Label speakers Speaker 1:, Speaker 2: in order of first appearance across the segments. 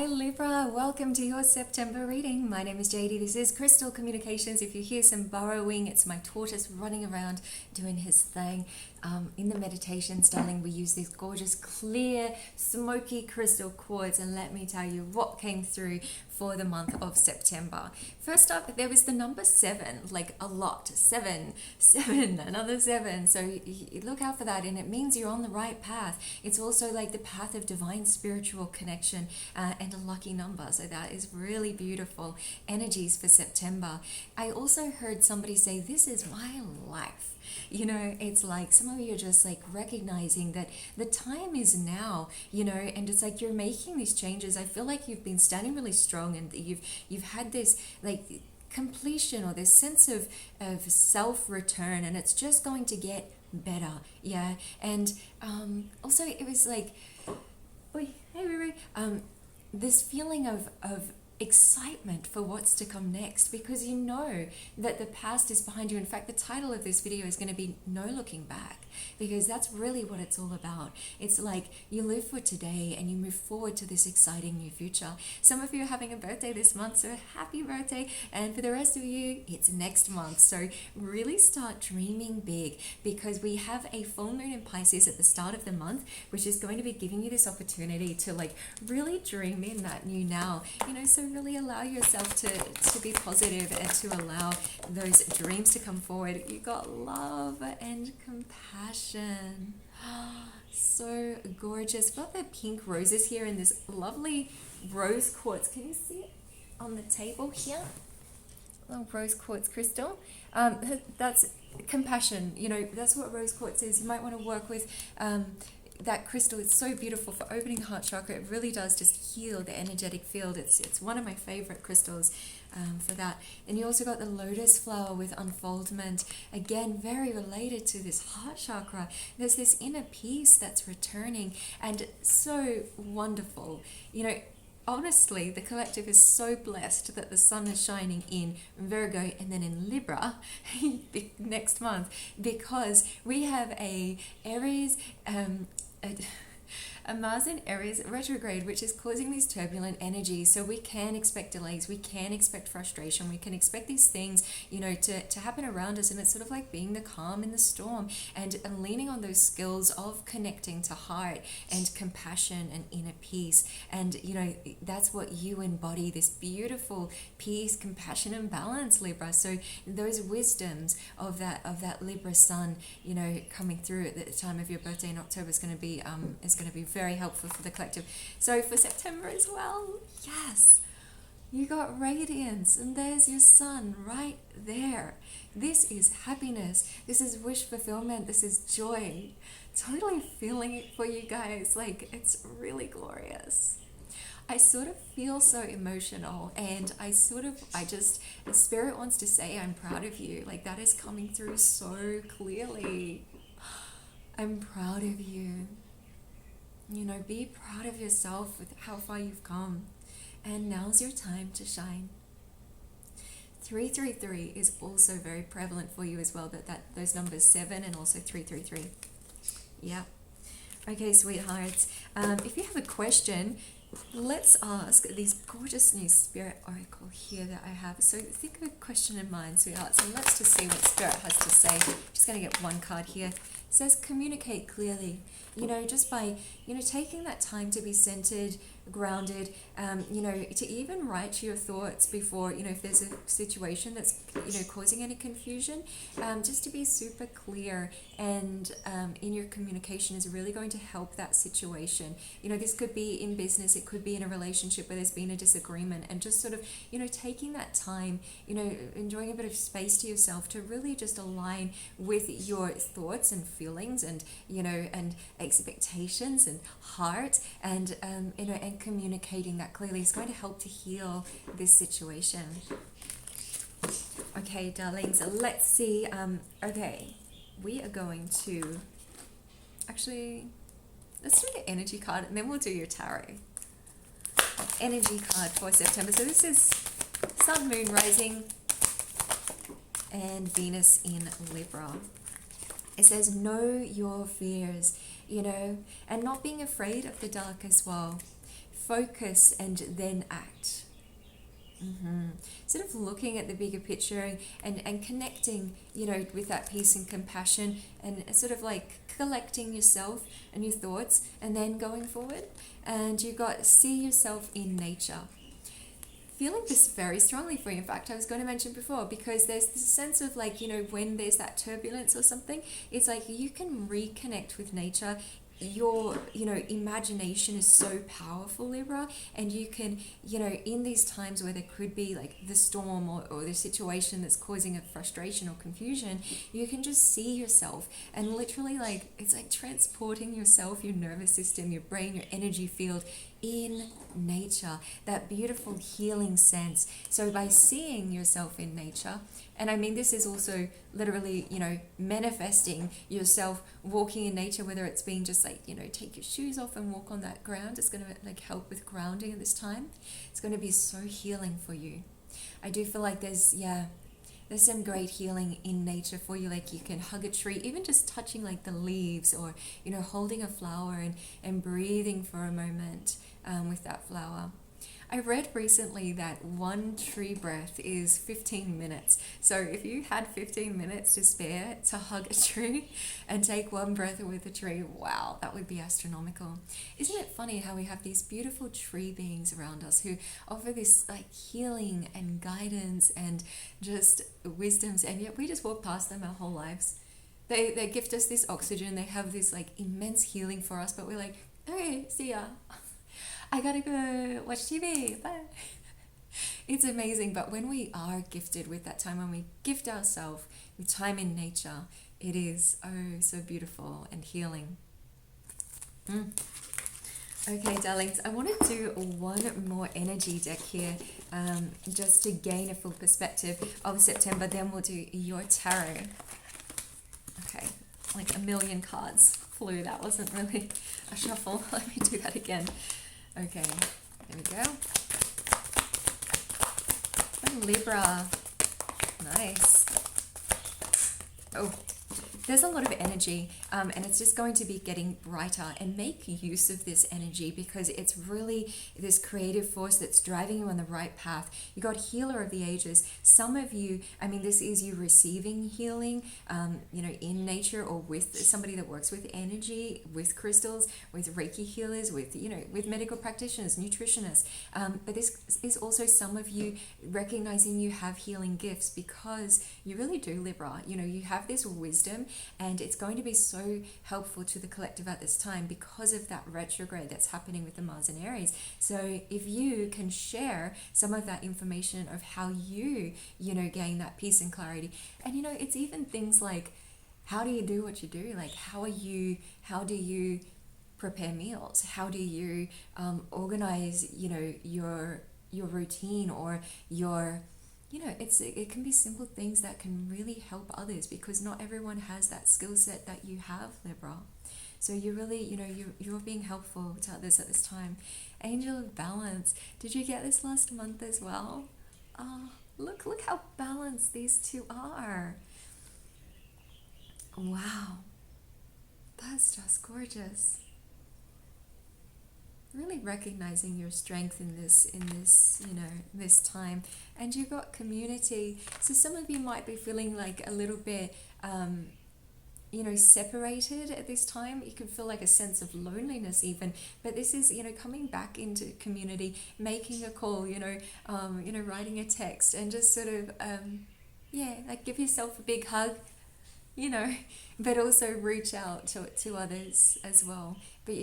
Speaker 1: Hi Libra, welcome to your September reading. My name is JD. This is Crystal Communications. If you hear some burrowing, it's my tortoise running around doing his thing. In the meditation styling, we use this gorgeous, clear, smoky crystal quartz, and let me tell you what came through for the month of September. First up, there was the number 7, like a lot. 7, another 7. So you look out for that, and it means you're on the right path. It's also like the path of divine spiritual connection and a lucky number. So that is really beautiful energies for September. I also heard somebody say, this is my life. You know, it's like some of you are just like recognizing that the time is now, you know, and it's like you're making these changes. I feel like you've been standing really strong, and you've had this like completion or this sense of self-return, and it's just going to get better. Yeah. And also it was like, oi, hey Riri, this feeling of excitement for what's to come next, because you know that the past is behind you. In fact, the title of this video is going to be No Looking Back, because that's really what it's all about. It's like you live for today and you move forward to this exciting new future. Some of you are having a birthday this month, so happy birthday. And for the rest of you, it's next month. So really start dreaming big, because we have a full moon in Pisces at the start of the month, which is going to be giving you this opportunity to like really dream in that new now, you know. So really allow yourself to be positive and to allow those dreams to come forward. You got love and compassion. So gorgeous. Got the pink roses here in this lovely rose quartz. Can you see it on the table here? Little rose quartz crystal. That's compassion. You know, that's what rose quartz is. You might want to work with that crystal. Is so beautiful for opening heart chakra. It really does just heal the energetic field. It's one of my favorite crystals for that. And you also got the lotus flower with unfoldment, again very related to this heart chakra. There's this inner peace that's returning, and so wonderful. You know, honestly, the collective is so blessed that the sun is shining in Virgo and then in Libra next month, because we have a Aries, a Mars in Aries retrograde, which is causing these turbulent energies. So we can expect delays, we can expect frustration, we can expect these things, you know, to happen around us. And it's sort of like being the calm in the storm, and leaning on those skills of connecting to heart and compassion and inner peace. And, you know, that's what you embody, this beautiful peace, compassion, and balance, Libra. So those wisdoms of that Libra sun, you know, coming through at the time of your birthday in October is going to be very helpful for the collective. So for September as well, yes, you got radiance, and there's your sun right there. This is happiness, this is wish fulfillment, this is joy. Totally feeling it for you guys. Like, it's really glorious. I sort of feel so emotional, and the spirit wants to say I'm proud of you. Like, that is coming through so clearly. I'm proud of you. You know, be proud of yourself with how far you've come. And now's your time to shine. 333 is also very prevalent for you as well, that those numbers 7 and also 333. Yeah. Okay, sweethearts. If you have a question, let's ask these gorgeous new spirit oracle here that I have. So think of a question in mind, sweethearts, and let's just see what spirit has to say. Just going to get one card here. It says communicate clearly. You know, just by, you know, taking that time to be centered, grounded, you know, to even write your thoughts before, you know, if there's a situation that's, you know, causing any confusion, just to be super clear and in your communication is really going to help that situation. You know, this could be in business, it could be in a relationship where there's been a disagreement, and just sort of, you know, taking that time, you know, enjoying a bit of space to yourself to really just align with your thoughts and feelings and, you know, and expectations and heart, and you know, and communicating that clearly is going to help to heal this situation. Okay, darlings, let's see. Okay, we are going to actually, let's do the energy card, and then we'll do your tarot. Energy card for September. So this is Sun, Moon, Rising, and Venus in Libra. It says, know your fears, you know, and not being afraid of the dark as well. focus and then act. Sort of looking at the bigger picture and connecting, with that peace and compassion, and sort of like collecting yourself and your thoughts and then going forward. And you got see yourself in nature. Feeling this very strongly for you. In fact, I was going to mention before, because there's this sense of like, when there's that turbulence or something, it's like you can reconnect with nature. Your imagination is so powerful, Libra, and you can in these times where there could be like the storm or the situation that's causing a frustration or confusion, you can just see yourself and literally, like, it's like transporting yourself, your nervous system, your brain, your energy field in nature, that beautiful healing sense. So by seeing yourself in nature, and I mean this is also literally manifesting yourself walking in nature, whether it's being just like take your shoes off and walk on that ground. It's going to like help with grounding at this time. It's going to be so healing for you. I do feel like there's some great healing in nature for you. Like you can hug a tree, even just touching like the leaves, or holding a flower and breathing for a moment with that flower. I read recently that one tree breath is 15 minutes. So if you had 15 minutes to spare to hug a tree and take one breath with a tree, wow, that would be astronomical. Isn't it funny how we have these beautiful tree beings around us who offer this like healing and guidance and just wisdoms, and yet we just walk past them our whole lives. They gift us this oxygen, they have this like immense healing for us, but we're like, okay, see ya. I gotta go watch TV, bye. It's amazing, but when we are gifted with that time, when we gift ourselves with time in nature, it is oh so beautiful and healing. Okay, darlings, I want to do one more energy deck here, just to gain a full perspective of September. Then we'll do your tarot. Okay, like a million cards flew. That wasn't really a shuffle. Let me do that again. Okay, there we go. Oh, Libra. Nice. Oh, there's a lot of energy, and it's just going to be getting brighter, and make use of this energy because it's really this creative force that's driving you on the right path. You got Healer of the Ages. Some of you, I mean, this is you receiving healing, in nature or with somebody that works with energy, with crystals, with Reiki healers, with, with medical practitioners, nutritionists. But this is also some of you recognizing you have healing gifts because you really do, Libra. You have this wisdom, and it's going to be so helpful to the collective at this time because of that retrograde that's happening with the Mars and Aries. So if you can share some of that information of how you, gain that peace and clarity. And, it's even things like, how do you do what you do? Like, how do you prepare meals? How do you organize, your routine, or your... it can be simple things that can really help others because not everyone has that skill set that you have, Libra. So you're really, you're being helpful to others at this time. Angel of Balance. Did you get this last month as well? Oh, look how balanced these two are. Wow. That's just gorgeous. Really recognizing your strength in this this time. And you've got community. So some of you might be feeling like a little bit separated at this time. You can feel like a sense of loneliness even, but this is coming back into community, making a call, writing a text, and just sort of like give yourself a big hug, but also reach out to others as well. But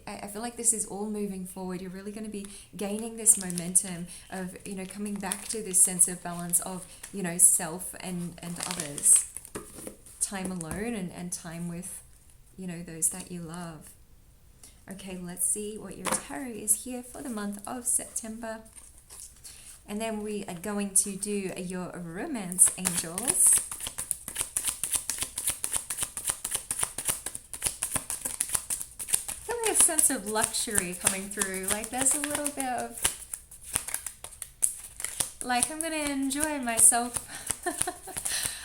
Speaker 1: I feel like this is all moving forward. You're really going to be gaining this momentum of, coming back to this sense of balance of, self and others. Time alone and time with, those that you love. Okay, let's see what your tarot is here for the month of September. And then we are going to do your romance angels. A sense of luxury coming through. Like there's a little bit of like, I'm gonna enjoy myself.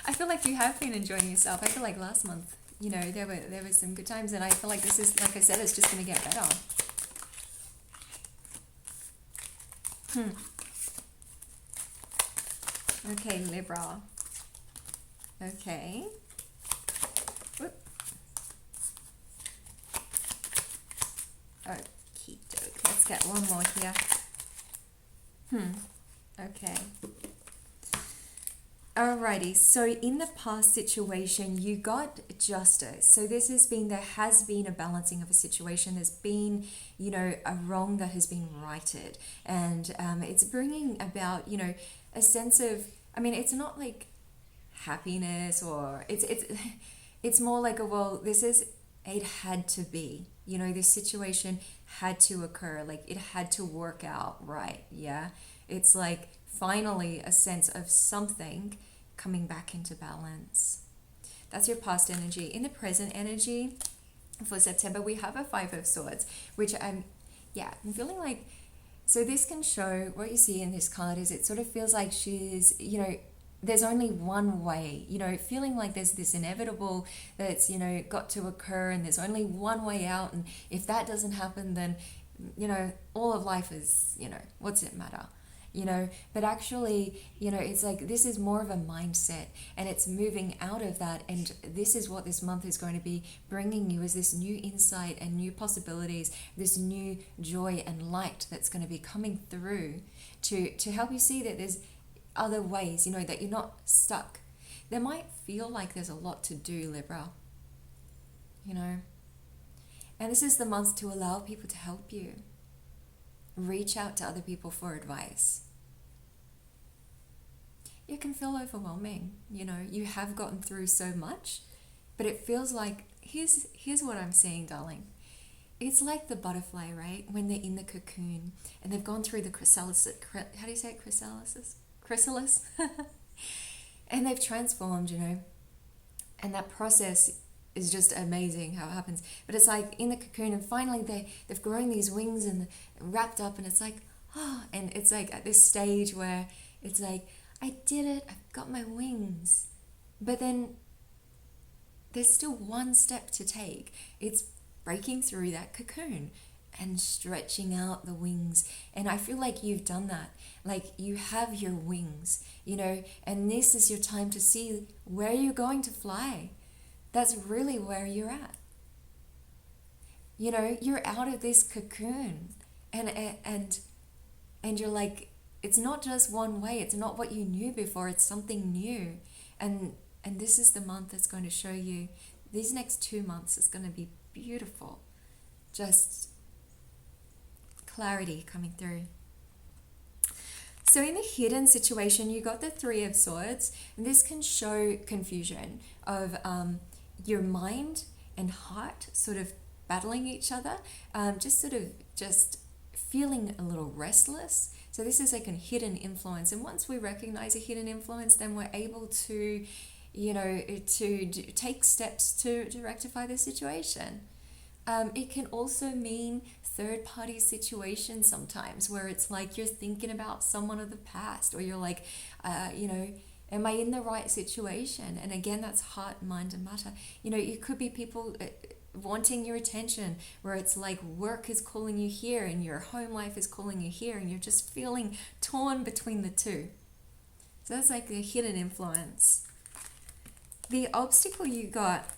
Speaker 1: I feel like you have been enjoying yourself. I feel like last month, there were some good times, and I feel like this is, like I said, it's just gonna get better. Okay, Libra. Okay. Whoop. Okie doke. Let's get one more here. Okay. Alrighty, so in the past situation, you got justice. So this has been, there has been a balancing of a situation. There's been, you know, a wrong that has been righted. And it's bringing about, you know, a sense of, I mean, it's not like happiness or it's more like a, well, this is, it had to be, you know, this situation had to occur. Like it had to work out right. Yeah. It's like, finally a sense of something coming back into balance. That's your past energy. In the present energy for September, we have a Five of Swords, which I'm feeling like, so this can show, what you see in this card is it sort of feels like she's, you know, there's only one way, you know, feeling like there's this inevitable that's, you know, got to occur and there's only one way out. And if that doesn't happen, then, you know, all of life is, you know, what's it matter? You know, but actually, you know, it's like this is more of a mindset and it's moving out of that. And this is what this month is going to be bringing you, is this new insight and new possibilities, this new joy and light that's going to be coming through to help you see that there's other ways, you know, that you're not stuck. There might feel like there's a lot to do, Libra, you know, and this is the month to allow people to help you. Reach out to other people for advice. It can feel overwhelming, you know, you have gotten through so much, but it feels like, here's what I'm seeing, darling. It's like the butterfly, right? When they're in the cocoon and they've gone through the chrysalis, how do you say it? Chrysalis? And they've transformed, you know, and that process is just amazing how it happens. But it's like in the cocoon and finally they've grown these wings and wrapped up and it's like, oh, and it's like at this stage where it's like, I did it, I've got my wings. But then there's still one step to take. It's breaking through that cocoon and stretching out the wings. And I feel like you've done that. Like you have your wings, you know, and this is your time to see where you're going to fly. That's really where you're at. You know, you're out of this cocoon and you're like, it's not just one way. It's not what you knew before. It's something new. And this is the month that's going to show you, these next 2 months is going to be beautiful. Just clarity coming through. So in the hidden situation, you got the Three of Swords. And this can show confusion of your mind and heart sort of battling each other, just feeling a little restless. So this is like a hidden influence. And once we recognize a hidden influence, then we're able to, you know, to take steps to rectify the situation. It can also mean third-party situations sometimes where it's like you're thinking about someone of the past, or you're like, you know, am I in the right situation? And again, that's heart, mind, and matter. You know, it could be people wanting your attention, where it's like work is calling you here and your home life is calling you here, and you're just feeling torn between the two. So that's like the hidden influence. The obstacle you got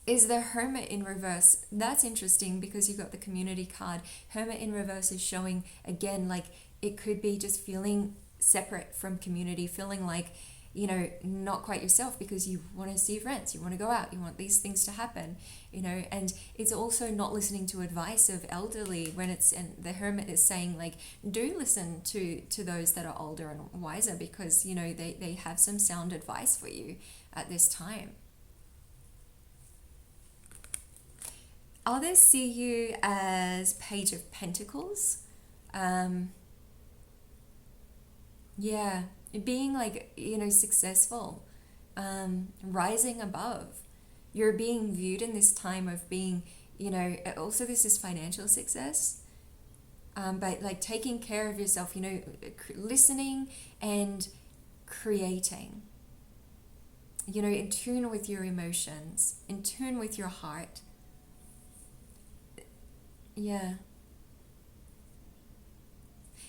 Speaker 1: is the Hermit in reverse. That's interesting because you got the community card. Hermit in reverse is showing, again, like it could be just feeling separate from community, feeling like, you know, not quite yourself because you want to see friends, you want to go out, you want these things to happen, you know, and it's also not listening to advice of elderly when it's, and the Hermit is saying like, do listen to those that are older and wiser because, you know, they have some sound advice for you at this time. Others see you as Page of Pentacles. Yeah, being like, you know, successful, rising above. You're being viewed in this time of being, you know, also this is financial success, but like taking care of yourself, you know, listening and creating, you know, in tune with your emotions, in tune with your heart. Yeah.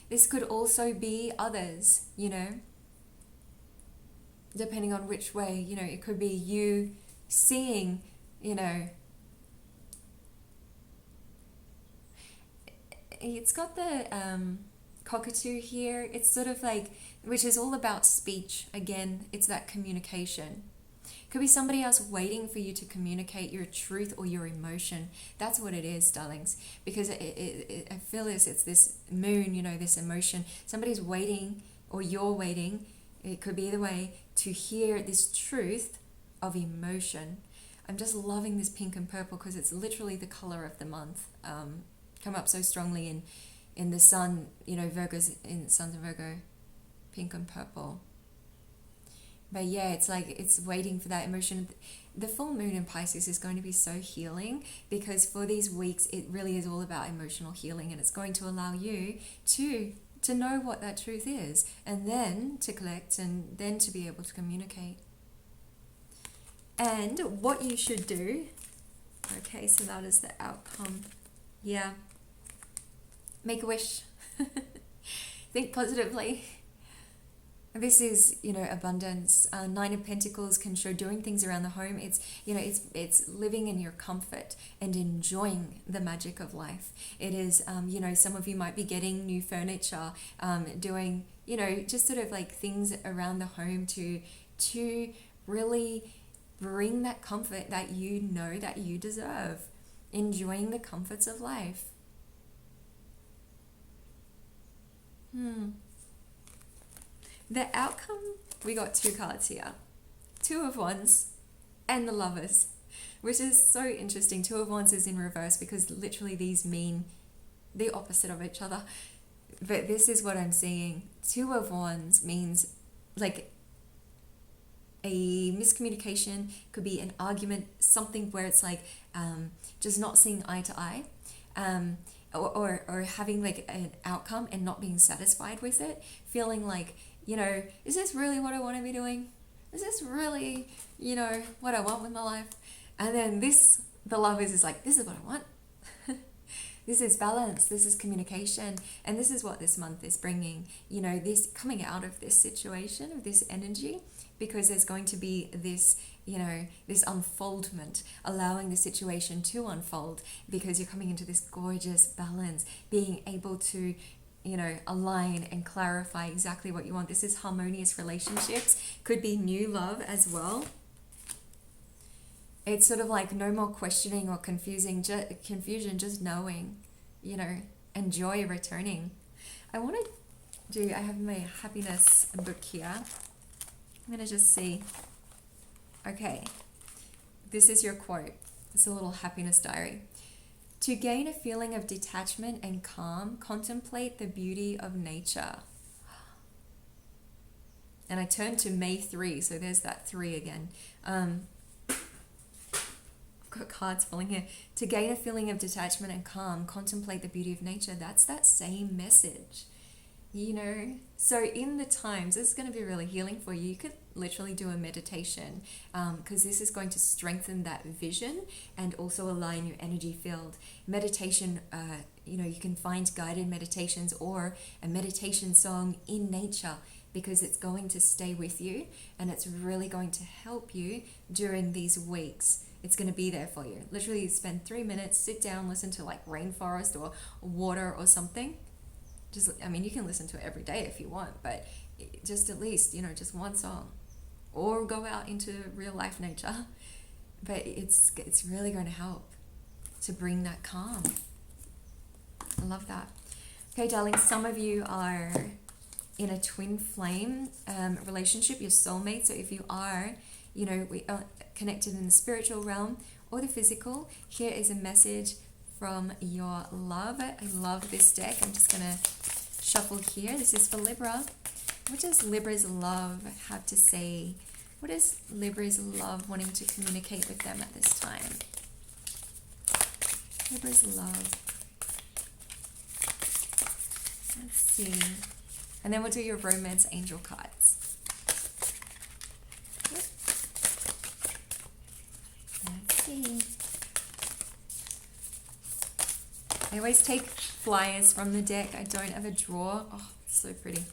Speaker 1: This could also be others, you know, depending on which way, you know, it could be you seeing, you know, it's got the cockatoo here. It's sort of like, which is all about speech. Again, it's that communication. Could be somebody else waiting for you to communicate your truth or your emotion. That's what it is, darlings. Because I feel this, it's this moon, you know, this emotion. Somebody's waiting, or you're waiting, it could be either way, to hear this truth of emotion. I'm just loving this pink and purple because it's literally the color of the month. Come up so strongly in the sun, you know, Virgo's in Sun's in Virgo, pink and purple. But yeah, it's like it's waiting for that emotion. The full moon in Pisces is going to be so healing, because for these weeks it really is all about emotional healing, and it's going to allow you to know what that truth is, and then to collect, and then to be able to communicate. And what you should do, okay, so that is the outcome. Yeah. Make a wish. Think positively. This is, you know, abundance. Nine of Pentacles can show doing things around the home. It's, you know, it's living in your comfort and enjoying the magic of life. It is, you know, some of you might be getting new furniture, doing, you know, just sort of like things around the home to really bring that comfort that you know that you deserve. Enjoying the comforts of life. The outcome, we got two cards here. Two of Wands and the Lovers, which is so interesting. Two of Wands is in reverse because literally these mean the opposite of each other. But this is what I'm seeing. Two of Wands means like a miscommunication, could be an argument, something where it's like just not seeing eye to eye. Or having like an outcome and not being satisfied with it, feeling like, you know, is this really what I want to be doing? Is this really, you know, what I want with my life? And then this, the Lovers is like, this is what I want. This is balance, this is communication, and this is what this month is bringing, you know, this coming out of this situation, of this energy, because there's going to be this, you know, this unfoldment, allowing the situation to unfold, because you're coming into this gorgeous balance, being able to, you know, align and clarify exactly what you want. This is harmonious relationships, could be new love as well. It's sort of like no more questioning or confusion, just knowing, you know, and joy returning. I have my happiness book here. I'm going to just see. Okay, this is your quote. It's a little happiness diary. To gain a feeling of detachment and calm, contemplate the beauty of nature. And I turned to May 3, so there's that 3 again. Got cards falling here. To gain a feeling of detachment and calm, contemplate the beauty of nature. That's that same message, you know. So in the times, this is going to be really healing for you. You could literally do a meditation, because this is going to strengthen that vision and also align your energy field. Meditation, you know, you can find guided meditations or a meditation song in nature, because it's going to stay with you and it's really going to help you during these weeks. It's going to be there for you. Literally spend 3 minutes, sit down, listen to like rainforest or water or something. Just, I mean, you can listen to it every day if you want, but just at least, you know, just one song, or go out into real life nature. But it's really going to help to bring that calm. I love that. Okay, darling, some of you are in a twin flame relationship, your soulmate. So if you are, you know, we are connected in the spiritual realm or the physical, here is a message from your love. I love this deck. I'm just gonna shuffle here. This is for Libra. What does Libra's love have to say? What is Libra's love wanting to communicate with them at this time? Libra's love. Let's see. And then we'll do your romance angel cards. Let's see. I always take flyers from the deck. I don't have a drawer. Oh, it's so pretty.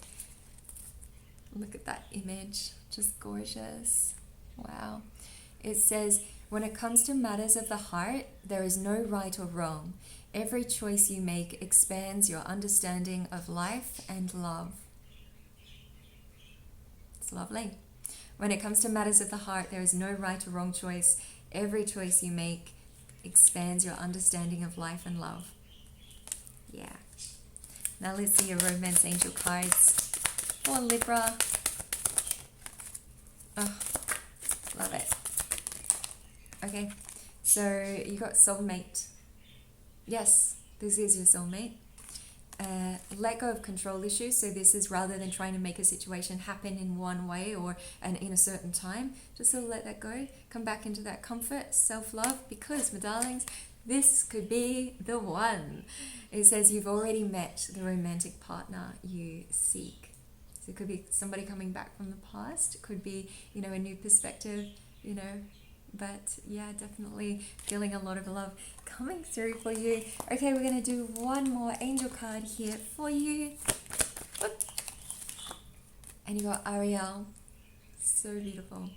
Speaker 1: Look at that image. Just gorgeous. Wow. It says, when it comes to matters of the heart, there is no right or wrong. Every choice you make expands your understanding of life and love. It's lovely. When it comes to matters of the heart, there is no right or wrong choice. Every choice you make expands your understanding of life and love. Yeah. Now let's see your romance angel cards for Libra. Oh, love it. Okay, so you got soulmate. Yes, this is your soulmate. Let go of control issues. So this is rather than trying to make a situation happen in one way or in a certain time, just sort of let that go. Come back into that comfort, self-love, because, my darlings, this could be the one. It says you've already met the romantic partner you seek. So it could be somebody coming back from the past. It could be, a new perspective, But yeah, definitely feeling a lot of love coming through for you. Okay, we're going to do one more angel card here for you. Whoop. And you got Ariel. So beautiful.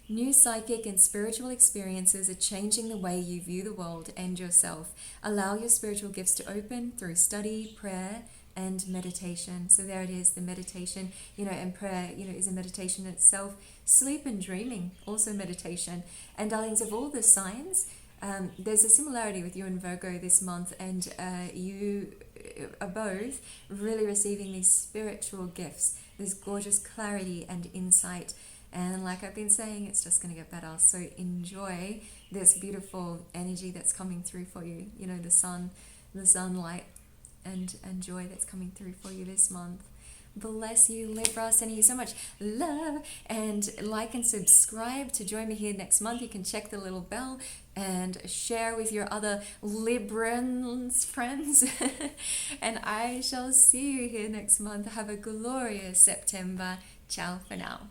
Speaker 1: New psychic and spiritual experiences are changing the way you view the world and yourself. Allow your spiritual gifts to open through study, prayer, and meditation. So there it is, the meditation, and prayer, is a meditation in itself. Sleep and dreaming, also meditation. And darlings, of all the signs, there's a similarity with you and Virgo this month, and you are both really receiving these spiritual gifts, this gorgeous clarity and insight. And like I've been saying, it's just going to get better. So enjoy this beautiful energy that's coming through for you, the sunlight and joy that's coming through for you this month. Bless you, Libra. Sending you so much love, and like and subscribe to join me here next month. You can check the little bell and share with your other Librans friends. And I shall see you here next month. Have a glorious September. Ciao for now.